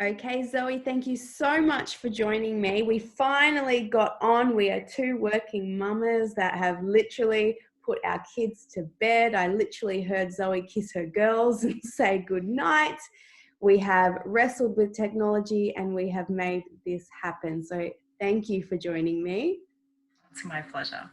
Okay, Zoe, thank you so much for joining me. We finally got on. We are two working mamas that have literally put our kids to bed. I literally heard Zoe kiss her girls and say good night. We have wrestled with technology and we have made this happen. So thank you for joining me. It's my pleasure.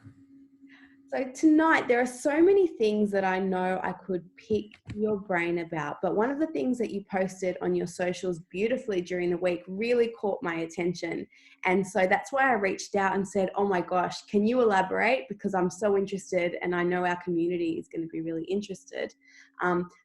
So tonight, there are so many things that I know I could pick your brain about, but one of the things that you posted on your socials beautifully during the week really caught my attention. And so that's why I reached out and said, oh my gosh, can you elaborate? Because I'm so interested and I know our community is going to be really interested.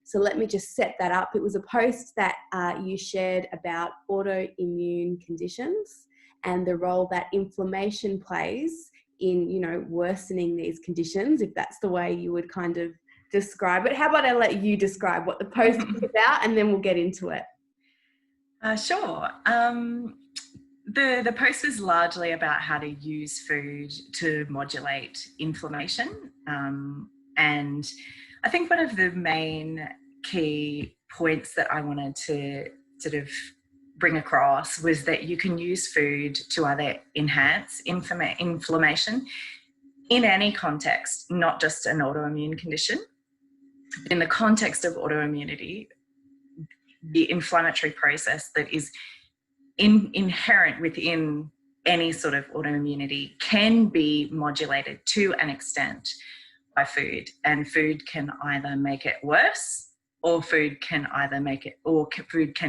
So let me just set that up. It was a post that you shared about autoimmune conditions and the role that inflammation plays in, worsening these conditions, if that's the way you would kind of describe it. How about I let you describe what the post is about and then we'll get into it. Sure. The post was largely about how to use food to modulate inflammation. And I think one of the main key points that I wanted to sort of bring across was that you can use food to either enhance inflammation in any context, not just an autoimmune condition. In the context of autoimmunity, the inflammatory process that is inherent within any sort of autoimmunity can be modulated to an extent by food, and food can either make it worse or food can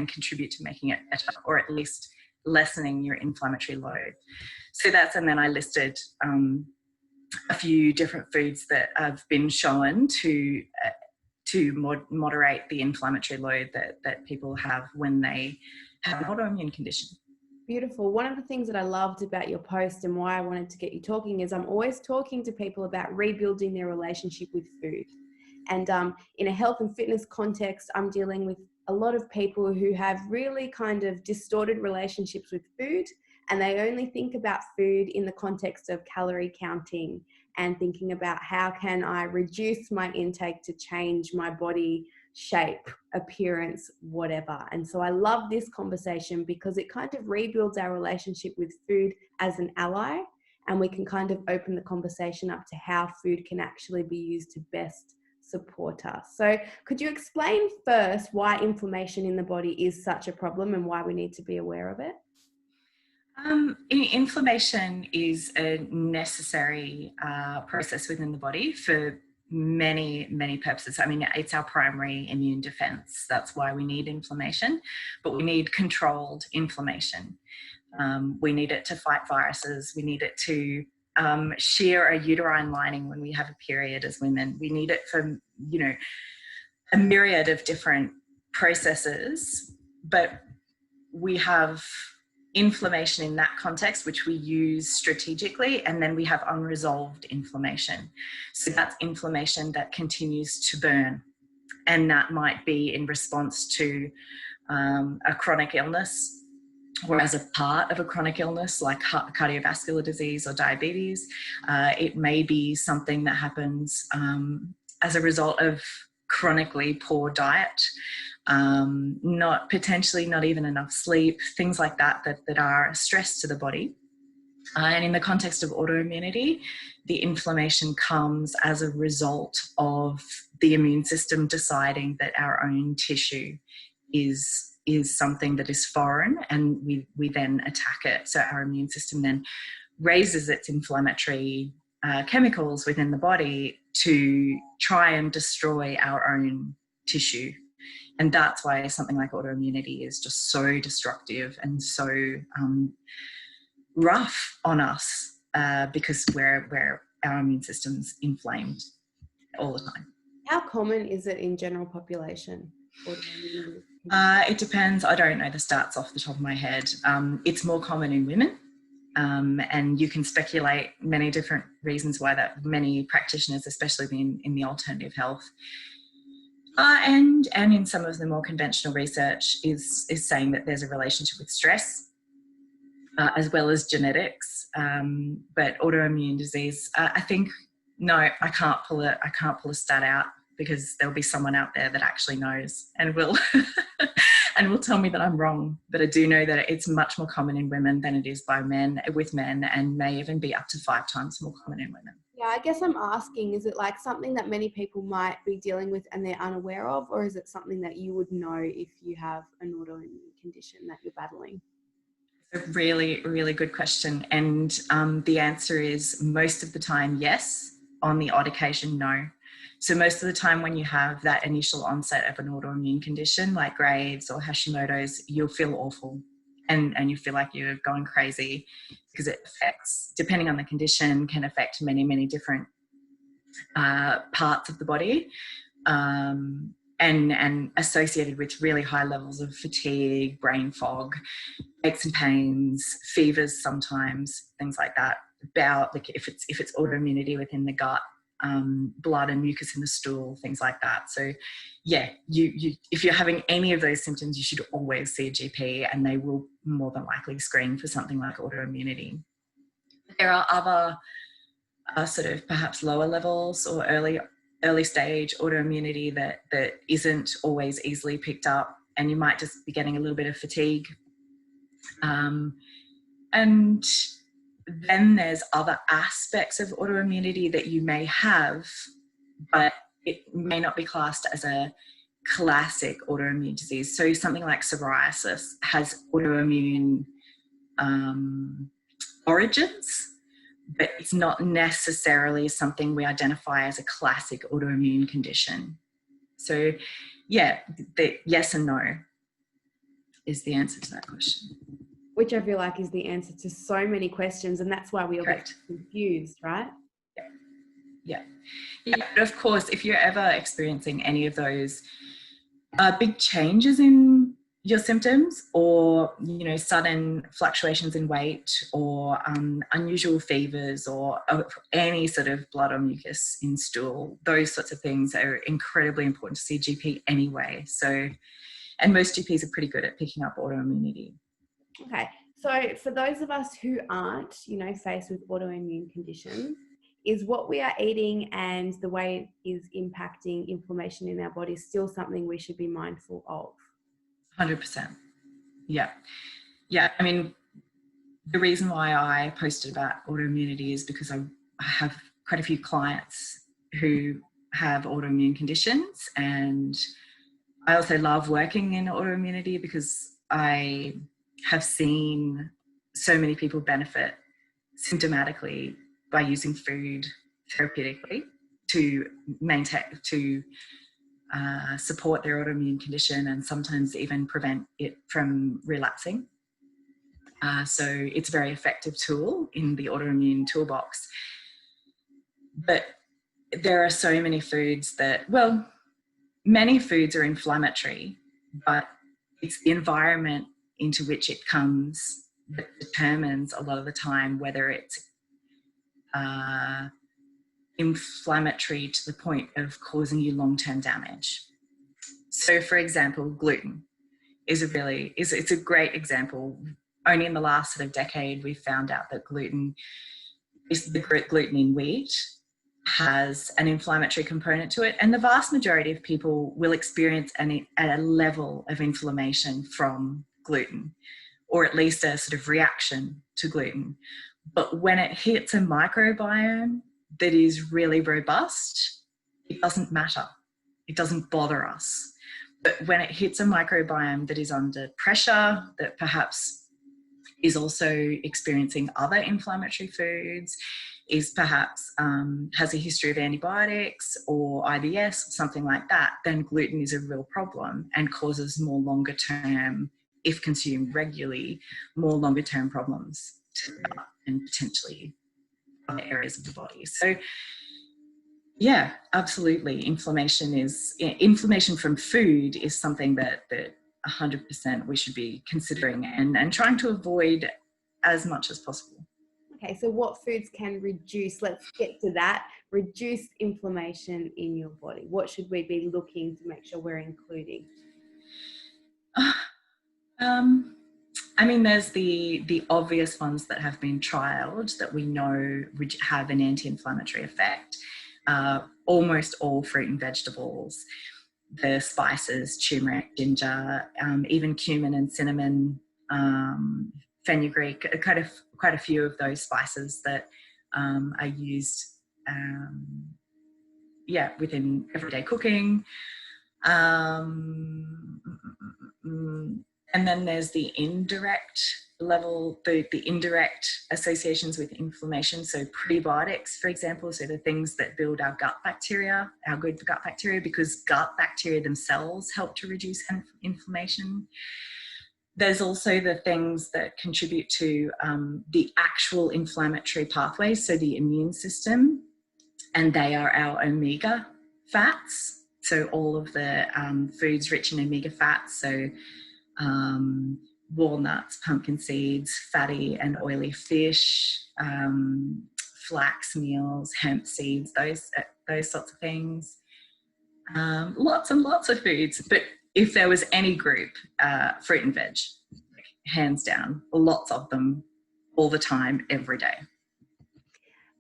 contribute to making it better, or at least lessening your inflammatory load. So and then I listed a few different foods that have been shown to moderate the inflammatory load that people have when they have an autoimmune condition. Beautiful. One of the things that I loved about your post and why I wanted to get you talking is I'm always talking to people about rebuilding their relationship with food. And in a health and fitness context, I'm dealing with a lot of people who have really kind of distorted relationships with food, and they only think about food in the context of calorie counting and thinking about how can I reduce my intake to change my body shape, appearance, whatever. And so I love this conversation because it kind of rebuilds our relationship with food as an ally, and we can kind of open the conversation up to how food can actually be used to best support us. So could you explain first why inflammation in the body is such a problem and why we need to be aware of it? Inflammation is a necessary process within the body for many, many purposes. I mean, it's our primary immune defense. That's why we need inflammation, but we need controlled inflammation. We need it to fight viruses. We need it to shear a uterine lining when we have a period as women. We need it for, a myriad of different processes, but we have inflammation in that context, which we use strategically, and then we have unresolved inflammation. So that's inflammation that continues to burn, and that might be in response to a chronic illness, or as a part of a chronic illness like cardiovascular disease or diabetes. It may be something that happens as a result of chronically poor diet, potentially not even enough sleep, things like that are a stress to the body. And in the context of autoimmunity, the inflammation comes as a result of the immune system deciding that our own tissue is something that is foreign, and we then attack it. So our immune system then raises its inflammatory chemicals within the body to try and destroy our own tissue. And that's why something like autoimmunity is just so destructive and so rough on us, because we're our immune system's inflamed all the time. How common is it in general population? It depends. I don't know the stats off the top of my head. It's more common in women, and you can speculate many different reasons why that. Many practitioners, especially in the alternative health, and in some of the more conventional research, is saying that there's a relationship with stress, as well as genetics. But autoimmune disease, I think, no, I can't pull a stat out, because there'll be someone out there that actually knows and will and will tell me that I'm wrong. But I do know that it's much more common in women than it is with men, and may even be up to 5 times more common in women. Yeah, I guess I'm asking, is it like something that many people might be dealing with and they're unaware of, or is it something that you would know if you have an autoimmune condition that you're battling? It's a really, really good question. And the answer is most of the time, yes. On the odd occasion, no. So most of the time when you have that initial onset of an autoimmune condition like Graves or Hashimoto's, you'll feel awful and you feel like you're going crazy, because it affects, depending on the condition, can affect many, many different parts of the body, and associated with really high levels of fatigue, brain fog, aches and pains, fevers sometimes, things like that. Like if it's autoimmunity within the gut, blood and mucus in the stool, things like that. So yeah, you if you're having any of those symptoms, you should always see a GP, and they will more than likely screen for something like autoimmunity. There are other sort of perhaps lower levels or early stage autoimmunity that isn't always easily picked up, and you might just be getting a little bit of fatigue. And then there's other aspects of autoimmunity that you may have, but it may not be classed as a classic autoimmune disease. So something like psoriasis has autoimmune origins, but it's not necessarily something we identify as a classic autoimmune condition. So yeah, the yes and no is the answer to that question. Which I feel like is the answer to so many questions, and that's why we all Correct. get confused, right? Yeah. But of course, if you're ever experiencing any of those big changes in your symptoms, or sudden fluctuations in weight, or unusual fevers, or any sort of blood or mucus in stool, those sorts of things are incredibly important to see a GP anyway. So, and most GPs are pretty good at picking up autoimmunity. Okay, so for those of us who aren't, faced with autoimmune conditions, is what we are eating and the way it is impacting inflammation in our body still something we should be mindful of? 100%. Yeah. I mean, the reason why I posted about autoimmunity is because I have quite a few clients who have autoimmune conditions, and I also love working in autoimmunity because I have seen so many people benefit symptomatically by using food therapeutically to support their autoimmune condition, and sometimes even prevent it from relapsing. So it's a very effective tool in the autoimmune toolbox. But there are so many foods many foods are inflammatory, but it's the environment into which it comes that determines a lot of the time whether it's inflammatory to the point of causing you long-term damage. So, for example, gluten is a great example. Only in the last sort of decade, we've found out that gluten in wheat has an inflammatory component to it, and the vast majority of people will experience a level of inflammation from gluten, or at least a sort of reaction to gluten. But when it hits a microbiome that is really robust, it doesn't matter. It doesn't bother us. But when it hits a microbiome that is under pressure, that perhaps is also experiencing other inflammatory foods, is perhaps has a history of antibiotics or IBS or something like that, then gluten is a real problem and causes more longer term, if consumed regularly, more longer term problems to the gut and potentially other areas of the body. So yeah, absolutely. Inflammation from food is something that 100% we should be considering and trying to avoid as much as possible. Okay, so what foods can let's get to that, reduce inflammation in your body? What should we be looking to make sure we're including? I mean, there's the obvious ones that have been trialled that we know which have an anti-inflammatory effect. Almost all fruit and vegetables. the spices, turmeric, ginger, even cumin and cinnamon, fenugreek, quite a few of those spices that are used, within everyday cooking. And then there's the indirect level, the indirect associations with inflammation. So prebiotics, for example, so the things that build our gut bacteria, our good gut bacteria, because gut bacteria themselves help to reduce inflammation. There's also the things that contribute to the actual inflammatory pathways, so the immune system, and they are our omega fats. So all of the foods rich in omega fats, so walnuts, pumpkin seeds, fatty and oily fish, flax meals, hemp seeds, those sorts of things. Lots and lots of foods. But if there was any group, fruit and veg, hands down, lots of them, all the time, every day.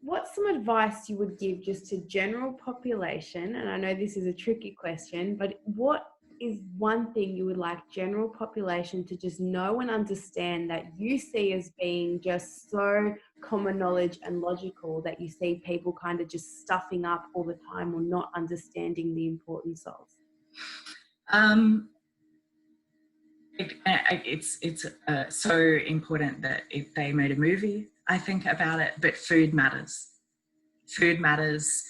What's some advice you would give just to general population? And I know this is a tricky question, but what is one thing you would like general population to just know and understand that you see as being just so common knowledge and logical that you see people kind of just stuffing up all the time or not understanding the importance of? It's so important that if they made a movie, I think about it, but food matters. Food matters,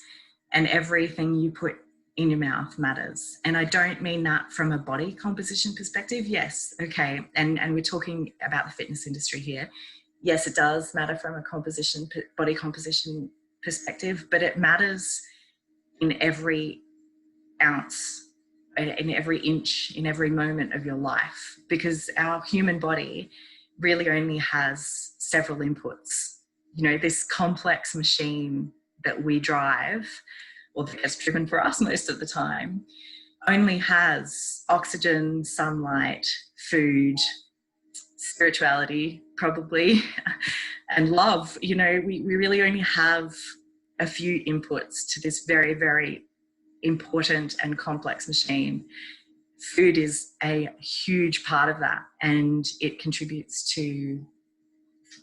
and everything you put in your mouth matters. And I don't mean that from a body composition perspective. Yes, okay, and we're talking about the fitness industry here. Yes, it does matter from a body composition perspective, but it matters in every ounce, in every inch, in every moment of your life, because our human body really only has several inputs. You know, this complex machine that we drive, or that gets driven for us most of the time, only has oxygen, sunlight, food, spirituality, probably, and love. You know, we really only have a few inputs to this very, very important and complex machine. Food is a huge part of that, and it contributes to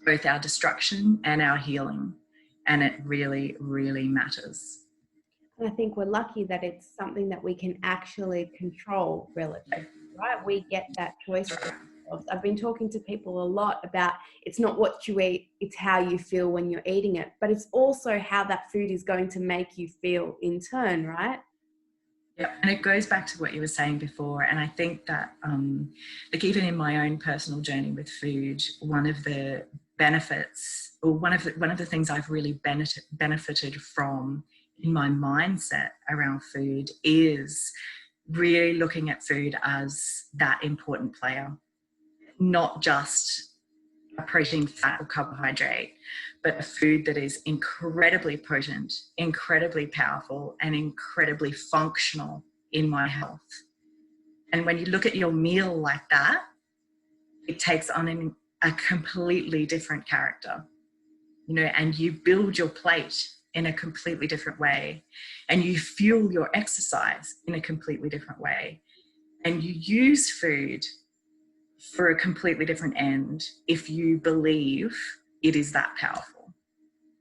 both our destruction and our healing, and it really, really matters. And I think we're lucky that it's something that we can actually control relatively, right? We get that choice for ourselves. I've been talking to people a lot about it's not what you eat, it's how you feel when you're eating it, but it's also how that food is going to make you feel in turn, right? Yeah, and it goes back to what you were saying before, and I think that, like even in my own personal journey with food, one of the benefits, or one of the things I've really benefited from in my mindset around food is really looking at food as that important player, not just a protein, fat, or carbohydrate, but a food that is incredibly potent, incredibly powerful, and incredibly functional in my health. And when you look at your meal like that, it takes on a completely different character, you know, and you build your plate in a completely different way, and you fuel your exercise in a completely different way, and you use food for a completely different end if you believe it is that powerful.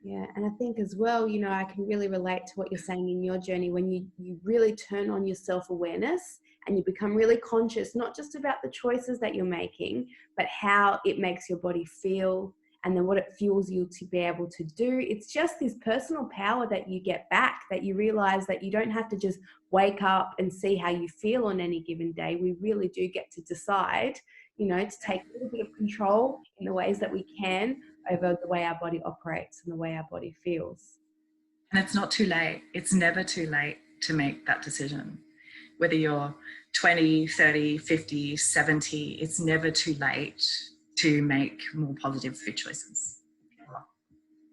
Yeah, and I think as well, you know, I can really relate to what you're saying in your journey when you really turn on your self-awareness and you become really conscious, not just about the choices that you're making, but how it makes your body feel and then what it fuels you to be able to do. It's just this personal power that you get back, that you realize that you don't have to just wake up and see how you feel on any given day. We really do get to decide, you know, to take a little bit of control in the ways that we can over the way our body operates and the way our body feels. And it's not too late. It's never too late to make that decision. Whether you're 20, 30, 50, 70, it's never too late to make more positive food choices.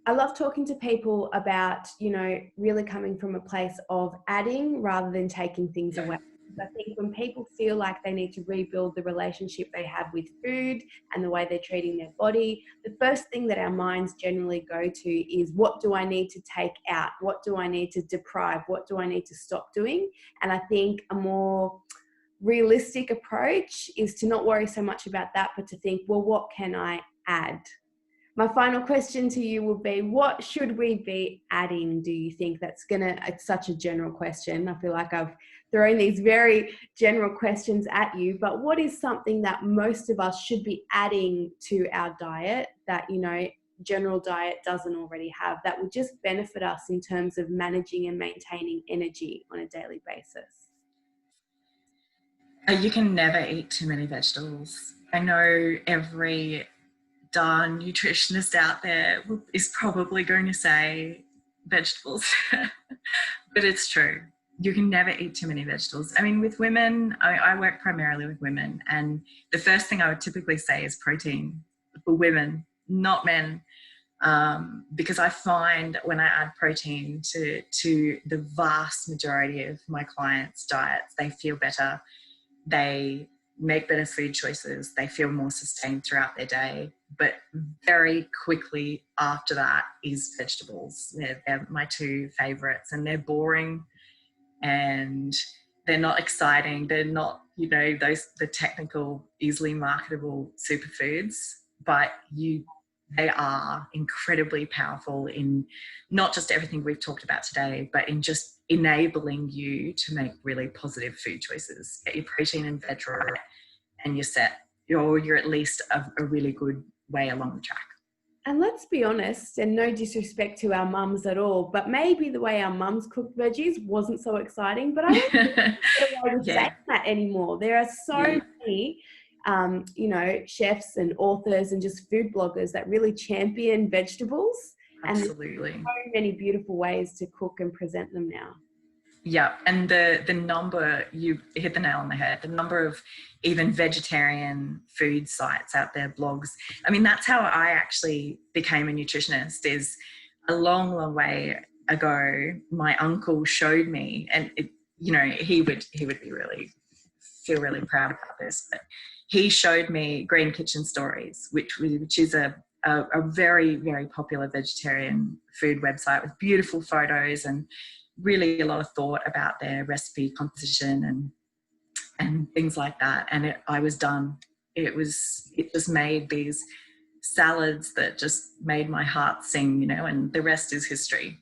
I love talking to people about, you know, really coming from a place of adding rather than taking things away. I think when people feel like they need to rebuild the relationship they have with food and the way they're treating their body, the first thing that our minds generally go to is, what do I need to take out? What do I need to deprive? What do I need to stop doing? And I think a more realistic approach is to not worry so much about that, but to think, well, what can I add? My final question to you would be, what should we be adding, do you think? It's such a general question. I feel like I've thrown these very general questions at you, but what is something that most of us should be adding to our diet that, general diet doesn't already have, that would just benefit us in terms of managing and maintaining energy on a daily basis? You can never eat too many vegetables. I know every darn nutritionist out there is probably going to say vegetables, but it's true. You can never eat too many vegetables. I mean, with women, I work primarily with women, and the first thing I would typically say is protein for women, not men, because I find when I add protein to the vast majority of my clients' diets, they feel better, they make better food choices, they feel more sustained throughout their day. But very quickly after that is vegetables. They're my two favorites, and they're boring and they're not exciting. They're not, the technical, easily marketable superfoods, but they are incredibly powerful in not just everything we've talked about today, but in just enabling you to make really positive food choices. Get your protein and veg right, and you're set. You're at least a really good way along the track. And let's be honest, and no disrespect to our mums at all, but maybe the way our mums cooked veggies wasn't so exciting, but I don't think I would say that anymore. There are so many chefs and authors and just food bloggers that really champion vegetables. Absolutely. And there's so many beautiful ways to cook and present them now. Yeah, and the number, you hit the nail on the head, the number of even vegetarian food sites out there, blogs. I mean, that's how I actually became a nutritionist, is a long, long way ago. My uncle showed me, and he would be feel really proud about this, but he showed me Green Kitchen Stories, which is a very, very popular vegetarian food website with beautiful photos and really a lot of thought about their recipe composition and things like that. And I was done. It just made these salads that just made my heart sing, and the rest is history.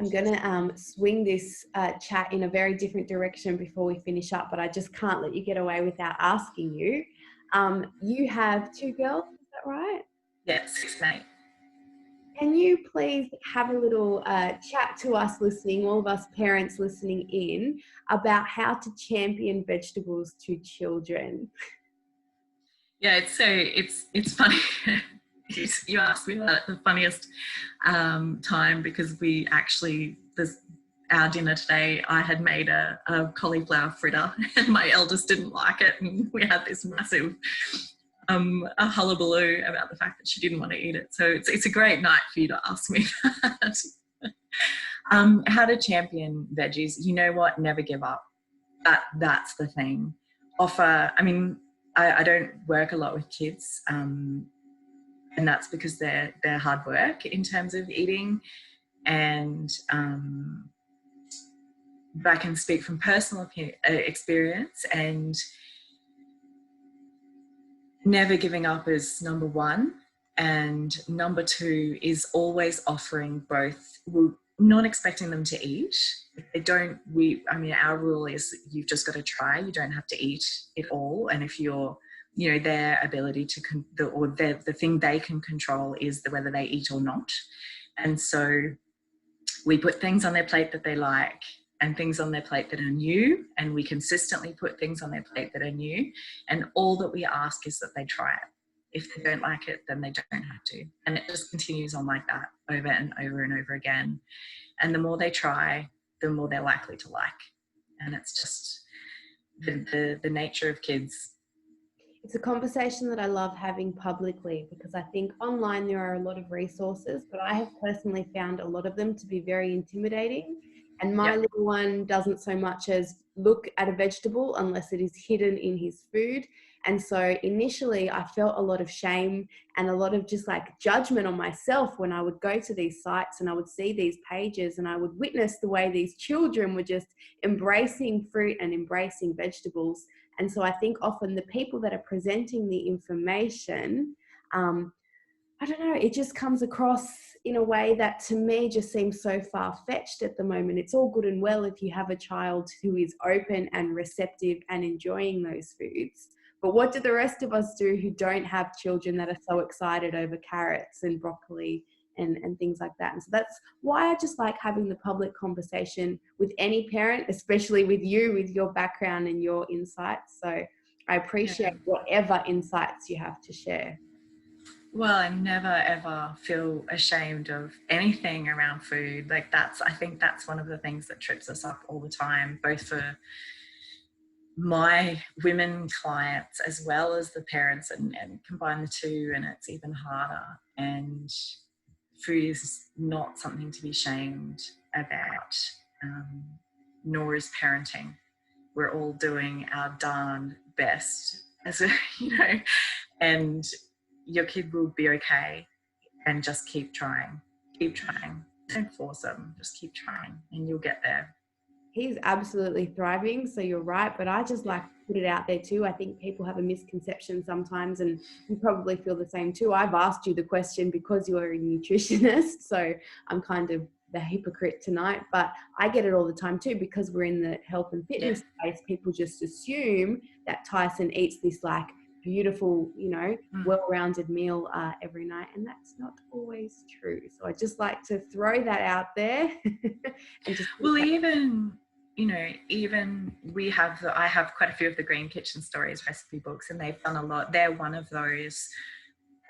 I'm going to swing this chat in a very different direction before we finish up, but I just can't let you get away without asking you. You have 2 girls, is that right? Yes, 6 and 8. Can you please have a little chat to us listening, all of us parents listening in, about how to champion vegetables to children? Yeah, it's funny. You asked me that at the funniest time, because we actually, our dinner today, I had made a cauliflower fritter and my eldest didn't like it, and we had this massive a hullabaloo about the fact that she didn't want to eat it. So it's a great night for you to ask me that. How to champion veggies. You know what? Never give up. That's the thing. I don't work a lot with kids, and that's because they're hard work in terms of eating. And I can speak from personal experience, and never giving up is number 1. And number 2 is always offering both, not expecting them to eat. If they don't, our rule is you've just got to try. You don't have to eat it all. And if you're, their ability to, the thing they can control is whether they eat or not. And so we put things on their plate that they like, and things on their plate that are new, and we consistently put things on their plate that are new, and all that we ask is that they try it. If they don't like it, then they don't have to, and it just continues on like that over and over and over again. And the more they try, the more they're likely to like, and it's just the nature of kids. It's a conversation that I love having publicly, because I think online there are a lot of resources, but I have personally found a lot of them to be very intimidating And my little one doesn't so much as look at a vegetable unless it is hidden in his food. And so initially I felt a lot of shame and a lot of just like judgment on myself when I would go to these sites and I would see these pages and I would witness the way these children were just embracing fruit and embracing vegetables. And so I think often the people that are presenting the information, I don't know, it just comes across in a way that to me just seems so far-fetched at the moment. It's all good and well if you have a child who is open and receptive and enjoying those foods. But what do the rest of us do who don't have children that are so excited over carrots and broccoli and things like that? And so that's why I just like having the public conversation with any parent, especially with you, with your background and your insights. So I appreciate whatever insights you have to share. Well, I never ever feel ashamed of anything around food. Like I think that's one of the things that trips us up all the time, both for my women clients as well as the parents, and combine the two, and it's even harder. And food is not something to be shamed about, nor is parenting. We're all doing our darn best, and your kid will be okay, and just keep trying. Don't force them, just keep trying and you'll get there. He's absolutely thriving, so you're right, but I just like to put it out there too. I think people have a misconception sometimes, and you probably feel the same too. I've asked you the question because you're a nutritionist, so I'm kind of the hypocrite tonight, but I get it all the time too, because we're in the health and fitness space. People just assume that Tyson eats this like beautiful, well-rounded meal every night, and that's not always true. So I just like to throw that out there. And just I have quite a few of the Green Kitchen Stories recipe books, and they've done a lot. They're one of those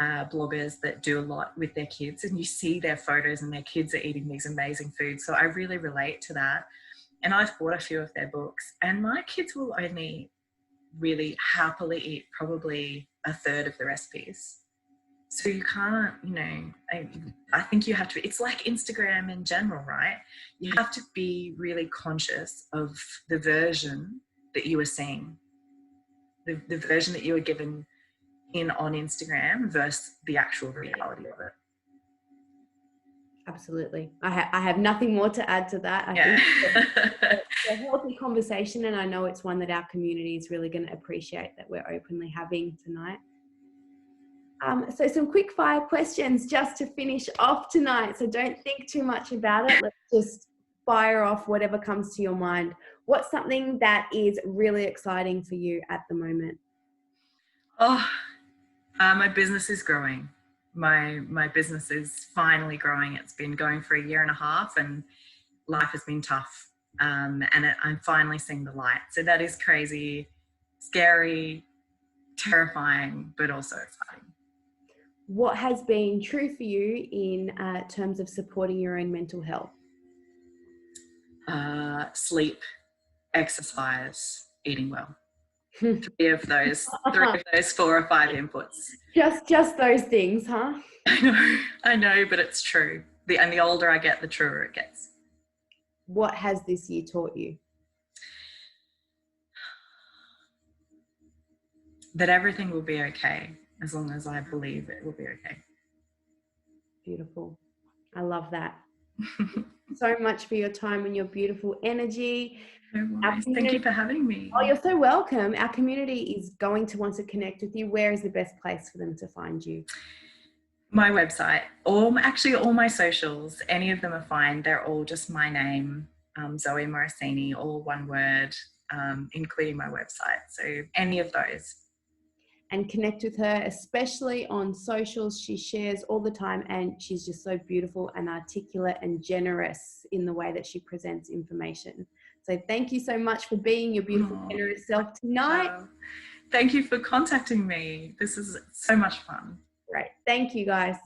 bloggers that do a lot with their kids, and you see their photos and their kids are eating these amazing foods. So I really relate to that, and I've bought a few of their books, and my kids will only really happily eat probably a third of the recipes. So you can't, I think you have to, it's like Instagram in general, right? You have to be really conscious of the version that you are seeing, the version that you are given on Instagram versus the actual reality of it. Absolutely. I have nothing more to add to that. I think it's a healthy conversation, and I know it's one that our community is really going to appreciate that we're openly having tonight. So some quick fire questions just to finish off tonight. So don't think too much about it. Let's just fire off whatever comes to your mind. What's something that is really exciting for you at the moment? My business is growing. My business is finally growing. It's been going for 1.5 years, and life has been tough. I'm finally seeing the light. So that is crazy, scary, terrifying, but also exciting. What has been true for you in terms of supporting your own mental health? Sleep, exercise, eating well. Three of those 4 or 5 inputs. Just those things, huh? I know, but it's true. And the older I get, the truer it gets. What has this year taught you? That everything will be okay, as long as I believe it will be okay. Beautiful. I love that. So much for your time and your beautiful energy. Thank you for having me. Oh, you're so welcome. Our community is going to want to connect with you. Where is the best place for them to find you? My website, or actually all my socials, any of them are fine. They're all just my name, Zoe Morisini, all one word, including my website. So any of those. And connect with her, especially on socials. She shares all the time, and she's just so beautiful and articulate and generous in the way that she presents information. So thank you so much for being your beautiful, generous self tonight. Thank you for contacting me. This is so much fun. Great. Thank you, guys.